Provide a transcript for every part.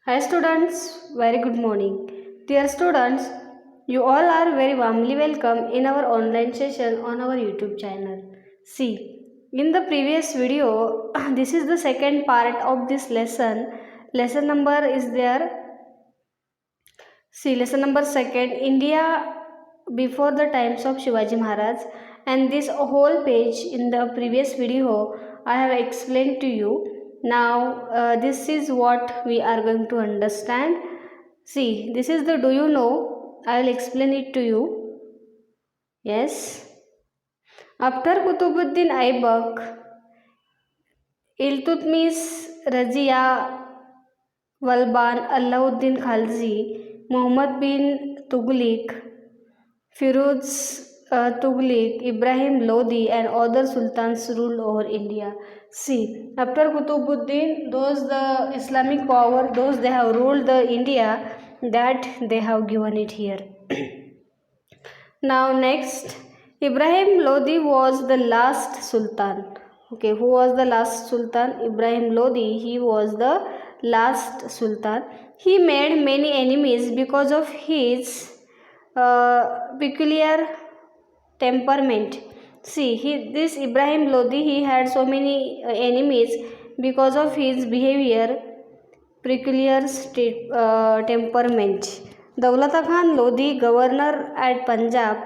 Hi students, very good morning. Dear students, you all are very warmly welcome in our online session on our YouTube channel. See, in the previous video, this is the second part of this lesson. Lesson number is there. See, lesson number second, India before the times of Shivaji Maharaj, and this whole page in the previous video I have explained to you. Now this is what we are going to understand. See, this is the do you know? I will explain it to you. Yes. After Kutubuddin Aibak, Iltutmish, Razia, Walban, Alauddin Khalji, Muhammad bin Tughlik, Firuz Tughlik, Ibrahim Lodi, and other sultans ruled over India. See, after Kutubuddin, those the Islamic power, those they have ruled the India, that they have given it here. Now next, Ibrahim Lodi was the last sultan. Okay, who was the last sultan? Ibrahim Lodi, he was the last sultan. He made many enemies because of his peculiar temperament. See, this Ibrahim Lodi, he had so many enemies because of his behavior, peculiar temperament. Daulata Khan Lodi, governor at Punjab,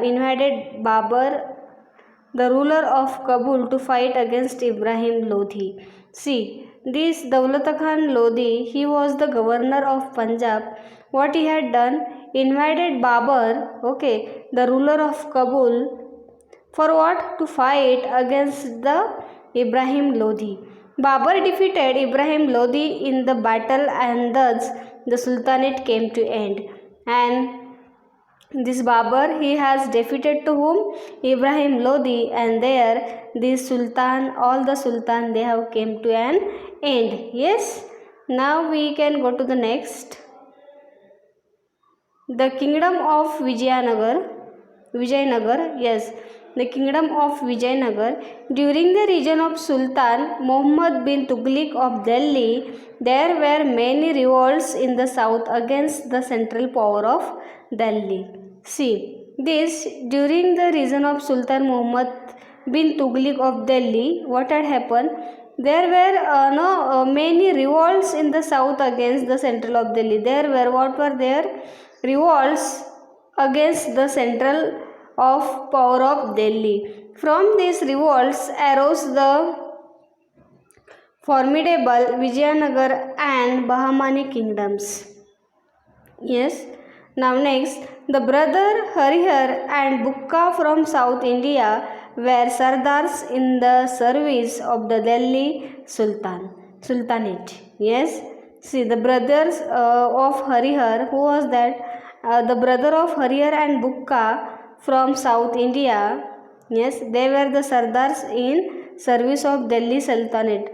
invaded Babur, the ruler of Kabul, to fight against Ibrahim Lodi. See, this Daulat Khan Lodi, he was the governor of Punjab. What he had done? Invaded Babur, okay, the ruler of Kabul, for what? To fight against the Ibrahim Lodi. Babur defeated Ibrahim Lodi in the battle, and thus the Sultanate came to end. And this Babur, he has defeated to whom? Ibrahim Lodi, and there this Sultan, all the Sultan, they have came to an end. Yes. Now we can go to the next. The kingdom of Vijayanagar, yes, the kingdom of Vijayanagar. During the reign of Sultan Muhammad bin Tughlik of Delhi, there were many revolts in the south against the central power of Delhi. See, this during the reign of Sultan Muhammad bin Tughlik of Delhi, what had happened? There were many revolts in the south against the central of Delhi. There were what were there? Revolts against the central of power of Delhi. From these revolts arose the formidable Vijayanagar and Bahmani kingdoms. Yes. Now next, the brother Harihar and Bukka from South India were Sardars in the service of the Delhi Sultanate. Yes. See, the brothers of Harihar, who was that? The brother of Harihar and Bukka from South India. Yes, they were the Sardars in service of Delhi Sultanate.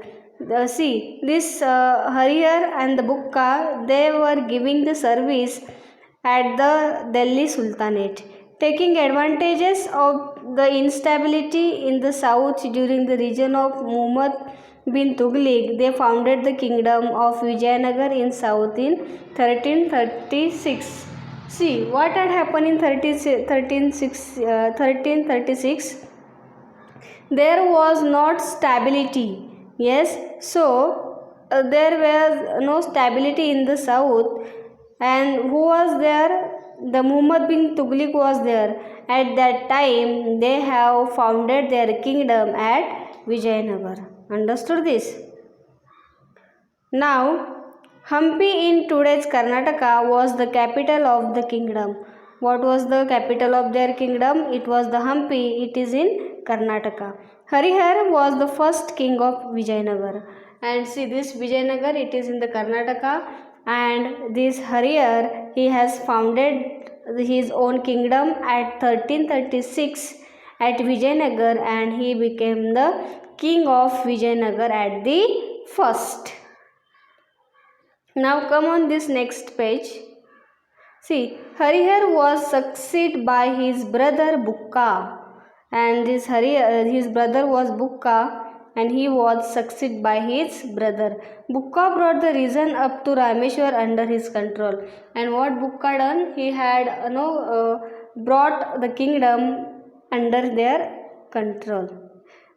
See, this Harihar and the Bukka, they were giving the service at the Delhi Sultanate, taking advantages of the instability in the south during the reign of Muhammad bin Tughlik. They founded the kingdom of Vijayanagar in south in 1336. See, what had happened in 1336? There was not stability. Yes, so there was no stability in the south. And who was there? The Muhammad bin Tughlik was there. At that time, they have founded their kingdom at Vijayanagar. Understood this? Now, Hampi in today's Karnataka was the capital of the kingdom. What was the capital of their kingdom? It was the Hampi. It is in Karnataka. Harihar was the first king of Vijayanagar. And see this Vijayanagar, it is in the Karnataka. And this Harihar, he has founded his own kingdom at 1336 at Vijayanagar, and he became the king of Vijayanagar at the first. Now come on this next page. See, Harihar was succeeded by his brother Bukka, and his brother was Bukka, and he was succeeded by his brother. Bukka brought the region up to Rameshwar under his control. And what Bukka done? He had brought the kingdom under their control.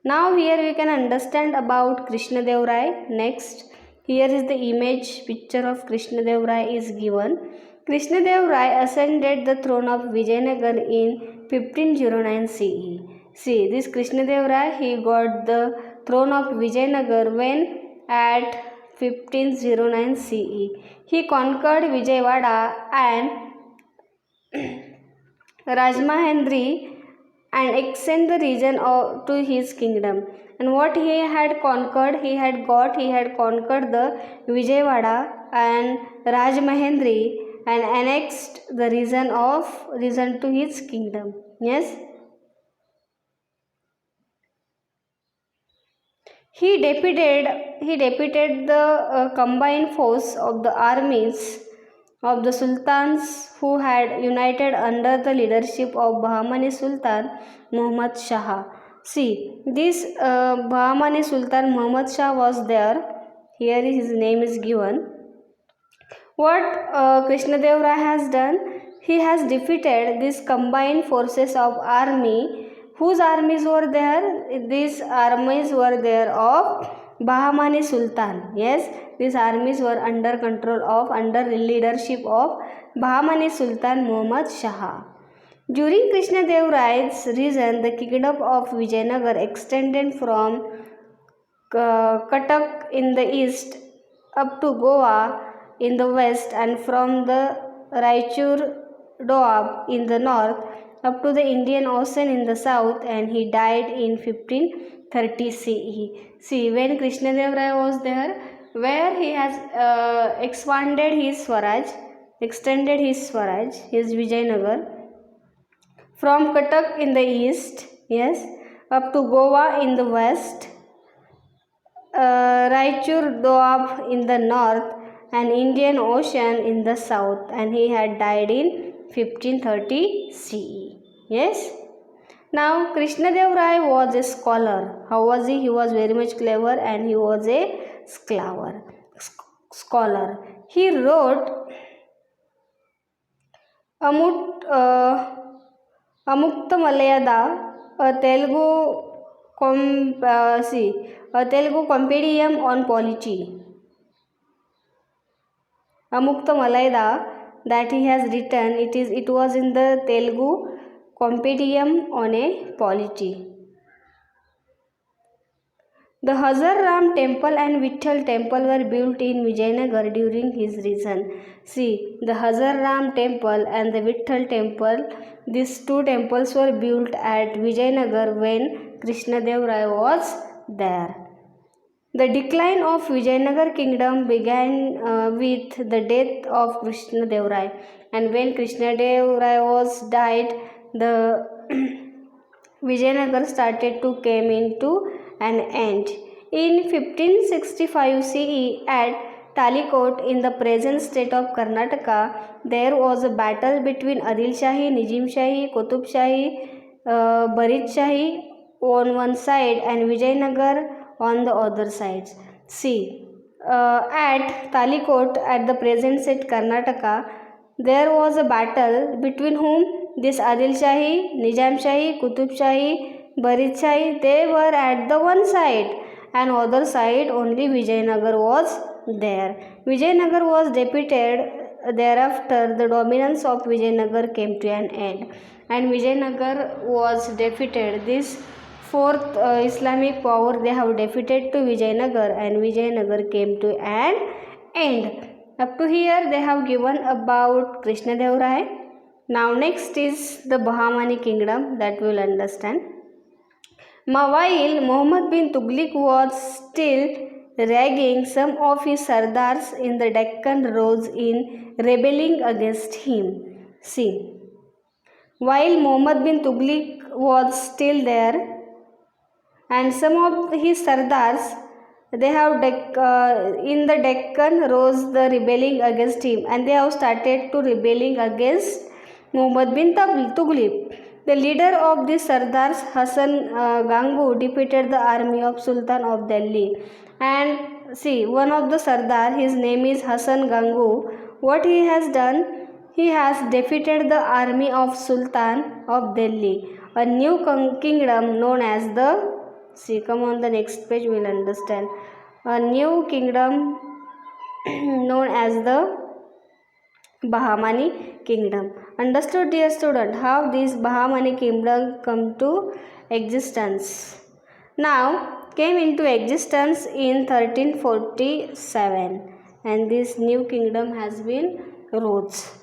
Now here we can understand about Krishna Dev Rai. Next, here is the image picture of Krishna Dev Rai is given. Krishna Dev Rai ascended the throne of Vijayanagar in 1509 CE. See, this Krishna Dev Rai, he got the throne of Vijayanagar when at 1509 CE. He conquered Vijayawada and Rajmahendri and extend the region to his kingdom. And what he had conquered, he had conquered the Vijayawada and Rajmahendri and annexed the region to his kingdom. Yes. He defeated the combined force of the armies of the sultans who had united under the leadership of Bahmani Sultan Muhammad Shah. See, this Bahmani Sultan Muhammad Shah was there. Here his name is given. What Krishna Dev Rai has done? He has defeated these combined forces of army. Whose armies were there? These armies were there of Bahmani Sultan. Yes, these armies were under leadership of Bahmani Sultan Muhammad Shah. During Krishna Dev Rai's reign, the kingdom of Vijayanagar extended from Cuttack in the east up to Goa in the west, and from the Raichur Doab in the north up to the Indian Ocean in the south, and he died in 1530 CE. See, when Krishna Dev Rai was there, where he has extended his Swaraj, his Vijayanagar, from Cuttack in the east, yes, up to Goa in the west, Raichur Doab in the north, and Indian Ocean in the south, and he had died in 1530 CE. Yes. Now Krishna Dev Rai was a scholar. How was he? He was very much clever and he was a scholar. He wrote Amukta Malayada, a Telugu compendium on polity. Amukta Malayada that he has written, it was in the Telugu compendium on a polity. The Hazar Ram temple and Vitthal temple were built in Vijayanagar during his reign. See, the Hazar Ram temple and the Vitthal temple, these two temples were built at Vijayanagar when Krishna Dev Rai was there. The decline of Vijayanagar kingdom began with the death of Krishna Dev Rai, and when Krishna Dev Rai was died, the Vijayanagar started to come into an end. In 1565 CE at Talikot in the present state of Karnataka, there was a battle between Adil Shahi, Nizam Shahi, Qutub Shahi, Barid Shahi on one side and Vijayanagar on the other side. See, at Talikot at the present state Karnataka, there was a battle between whom? This Adil Shahi, Nizam Shahi, Qutub Shahi, Barid Shahi, they were at the one side, and other side only Vijayanagar was there. Vijayanagar was defeated. Thereafter, the dominance of Vijayanagar came to an end, and Vijayanagar was defeated. This fourth Islamic power they have defeated to Vijayanagar, and Vijayanagar came to an end. Up to here they have given about Krishna Dev Rai. Now next is the Bahmani kingdom that we will understand. While Muhammad bin Tughlaq was still ragging, some of his sardars in the Deccan rose in rebelling against him. See, while Muhammad bin Tughlaq was still there, and some of his sardars they have in the Deccan rose the rebelling against him, and they have started to rebelling against Muhammad bin Tughlaq. The leader of the Sardars, Hassan Gangu, defeated the army of Sultan of Delhi. And see, one of the Sardar, his name is Hassan Gangu. What he has done? He has defeated the army of Sultan of Delhi, a new kingdom known as the. See, come on the next page, we'll understand. A new kingdom known as the Bahmani kingdom. Understood, dear student, how this Bahmani kingdom come to existence? Now came into existence in 1347, and this new kingdom has been rose.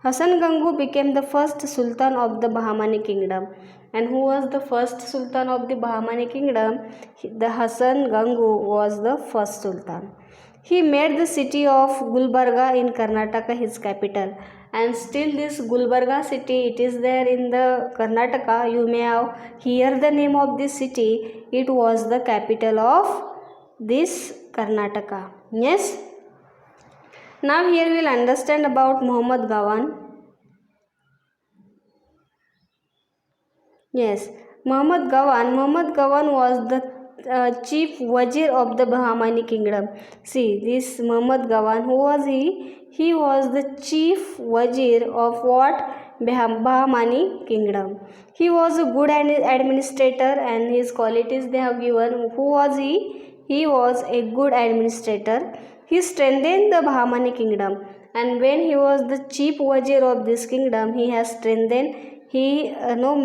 Hassan Gangu became the first Sultan of the Bahmani kingdom. And who was the first Sultan of the Bahmani kingdom? The Hassan Gangu was the first Sultan. He made the city of Gulbarga in Karnataka his capital, and still this Gulbarga city, it is there in the Karnataka. You may have heard the name of this city. It was the capital of this Karnataka. Yes. Now here we will understand about Muhammad Gawan. Yes, Muhammad Gawan was the chief wazir of the Bahmani kingdom. See, this Muhammad Gawan, who was he? He was the chief wazir of what? Bahmani kingdom. He was a good administrator, and his qualities they have given. Who was he? He was a good administrator. He strengthened the Bahmani kingdom, and when he was the chief wazir of this kingdom, he has strengthened. He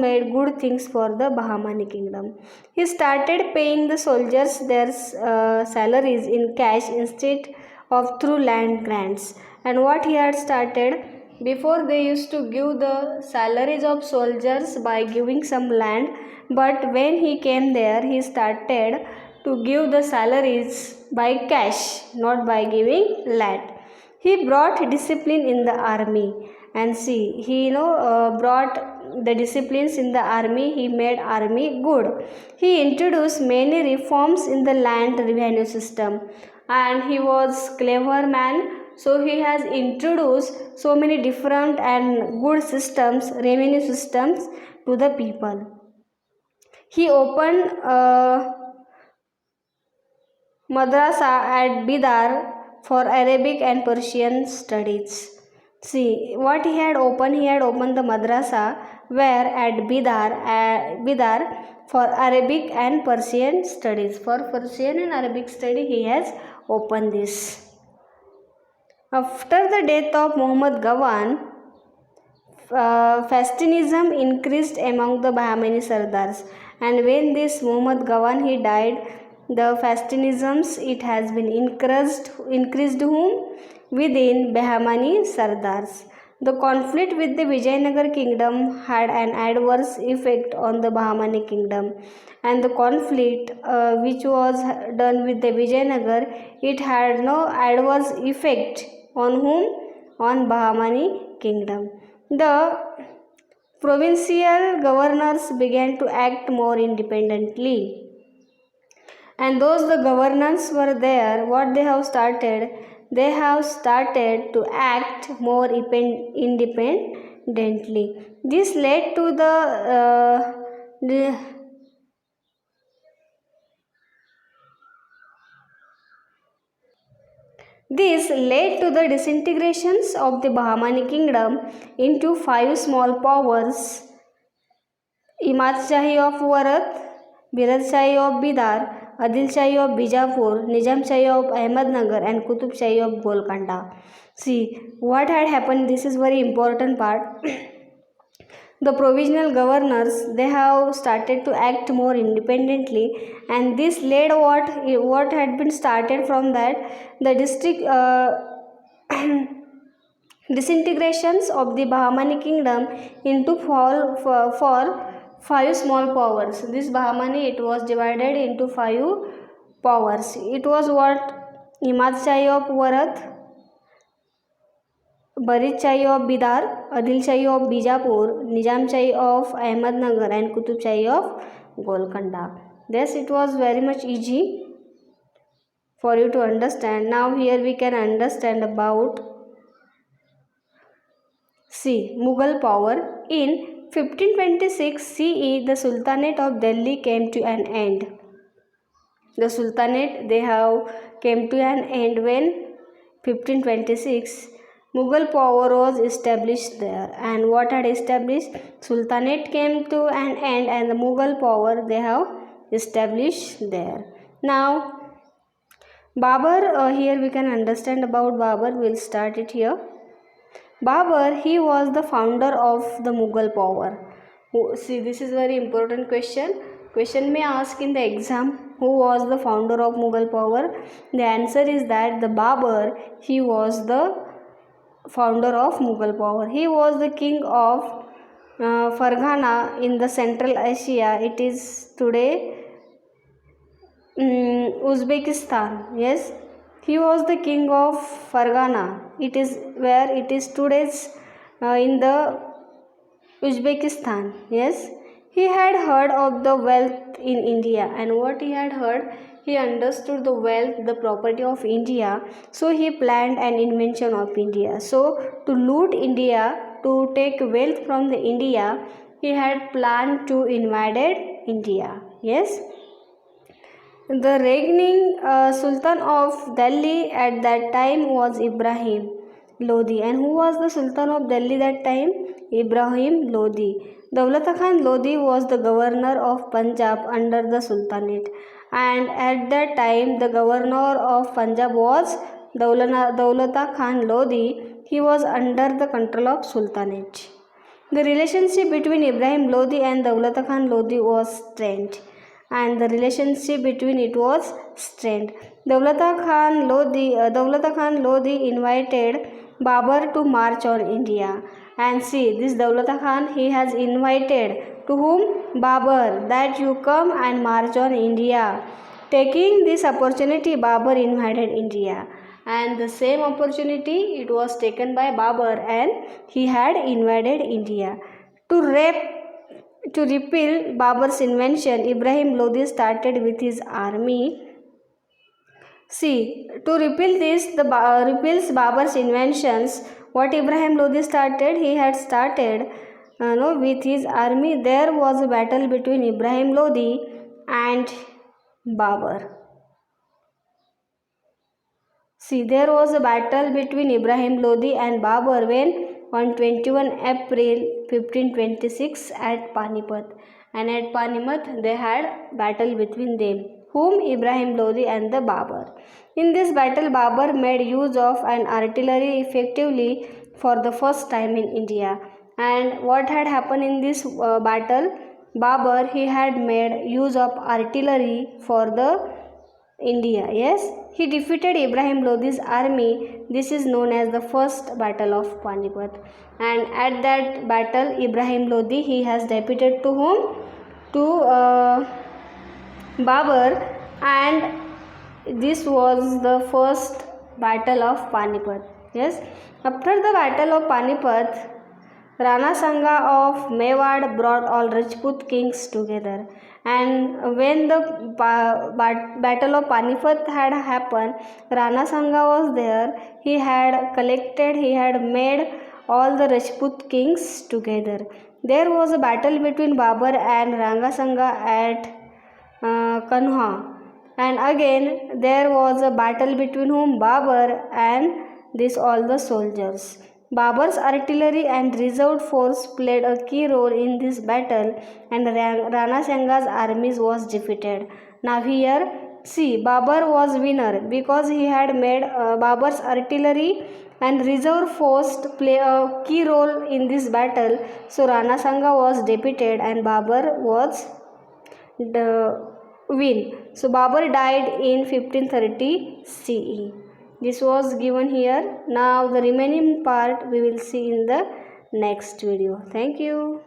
made good things for the Bahmani kingdom. He started paying the soldiers their salaries in cash instead of through land grants. And what he had started, before they used to give the salaries of soldiers by giving some land, but when he came there, he started to give the salaries by cash, not by giving land. He brought discipline in the army, and see, he brought the disciplines in the army. He made army good. He introduced many reforms in the land revenue system, and he was clever man. So he has introduced so many different and good systems, revenue systems to the people. He opened madrasa at Bidar for Arabic and Persian studies. See what he had opened. He had opened the madrasa where at Bidar for Arabic and Persian studies. For Persian and Arabic study he has opened this. After the death of Muhammad Gawan, Fastinism increased among the Bahmani Sardars, and when this Muhammad Gawan he died, the Fastinisms it has been increased whom? Within Bahmani Sardars. The conflict with the Vijayanagar kingdom had an adverse effect on the Bahmani kingdom, and the conflict which was done with the Vijayanagar, it had no adverse effect on whom? On Bahmani kingdom. The provincial governors began to act more independently, and those the governors were there, what they have started? They have started to act more independently. This led to This led to the disintegrations of the Bahmani kingdom into 5 small powers: Imad Shahi of Warat, Birad Shahi of Bidar, Adil Shahi of Bijapur, Nizam Shahi of Ahmednagar, and Qutub Shahi of Golconda. See what had happened. This is very important part. The provisional governors they have started to act more independently, and this led what had been started from that, the district disintegrations of the Bahmani kingdom into for 5 small powers. This Bahmani it was divided into 5 powers. It was what? Imad Shahi of Warat, Barid Shahi of Bidar, Adil Shahi of Bijapur, Nizam Shahi of Ahmednagar, and Qutub Shahi of Golconda. Thus it was very much easy for you to understand. Now here we can understand about Mughal power. In 1526 CE, the Sultanate of Delhi came to an end. The Sultanate, they have came to an end when 1526 Mughal power was established there. And what had established? Sultanate came to an end and the Mughal power they have established there. Now Babur, here we can understand about Babur. We'll start it here. Babur, he was the founder of the Mughal power. See, this is very important question. Question may ask in the exam, who was the founder of Mughal power? The answer is that the Babur, he was the founder of Mughal power. He was the king of Farghana in the Central Asia. It is today Uzbekistan. Yes, he was the king of Farghana. It is where it is today's in the Uzbekistan. Yes, he had heard of the wealth in India, and what he had heard, he understood the wealth, the property of India. So he planned an invention of India. So to loot India, to take wealth from the India, he had planned to invaded India. Yes. The reigning Sultan of Delhi at that time was Ibrahim Lodi. And who was the Sultan of Delhi that time? Ibrahim Lodi. Daulat Khan Lodi was the governor of Punjab under the Sultanate. And at that time, the governor of Punjab was Daulat Khan Lodi. He was under the control of Sultanate. The relationship between Ibrahim Lodi and Daulat Khan Lodi was strained. And the relationship between it was strained. Daulat Khan Lodi invited Babur to march on India. And see, this Daulat Khan, he has invited to whom? Babur, that you come and march on India. Taking this opportunity, Babur invaded India. And the same opportunity, it was taken by Babur and he had invaded India. To repel Babur's invention, Ibrahim Lodi started with his army. See, to repel repels Babur's inventions, what Ibrahim Lodi started, he had started with his army. There was a battle between Ibrahim Lodi and Babur. See, there was a battle between Ibrahim Lodi and Babur when on 21 April 1526 at Panipat. And at Panipat they had battle between them. Whom? Ibrahim Lodi and the Babur. In this battle, Babur made use of an artillery effectively for the first time in India. And what had happened in this battle? Babur, he had made use of artillery for the India. Yes, he defeated Ibrahim Lodi's army. This is known as the first battle of Panipat. And at that battle, Ibrahim Lodi, he has defeated to whom? To Babur, and this was the first battle of Panipat. Yes, after the battle of Panipat, Rana Sanga of Mewad brought all Rajput kings together. And when the battle of Panipat had happened, Rana Sanga was there. He had made all the Rajput kings together. There was a battle between Babur and Rana Sanga at Kanha. And again there was a battle between whom? Babur and all the soldiers. Babur's artillery and reserve force played a key role in this battle, and Rana Sanga's armies was defeated. Now here, see, Babur was winner because he had made Babur's artillery and reserve force play a key role in this battle. So Rana Sanga was defeated and Babur was the win. So Babur died in 1530 CE. This was given here. Now the remaining part we will see in the next video. Thank you.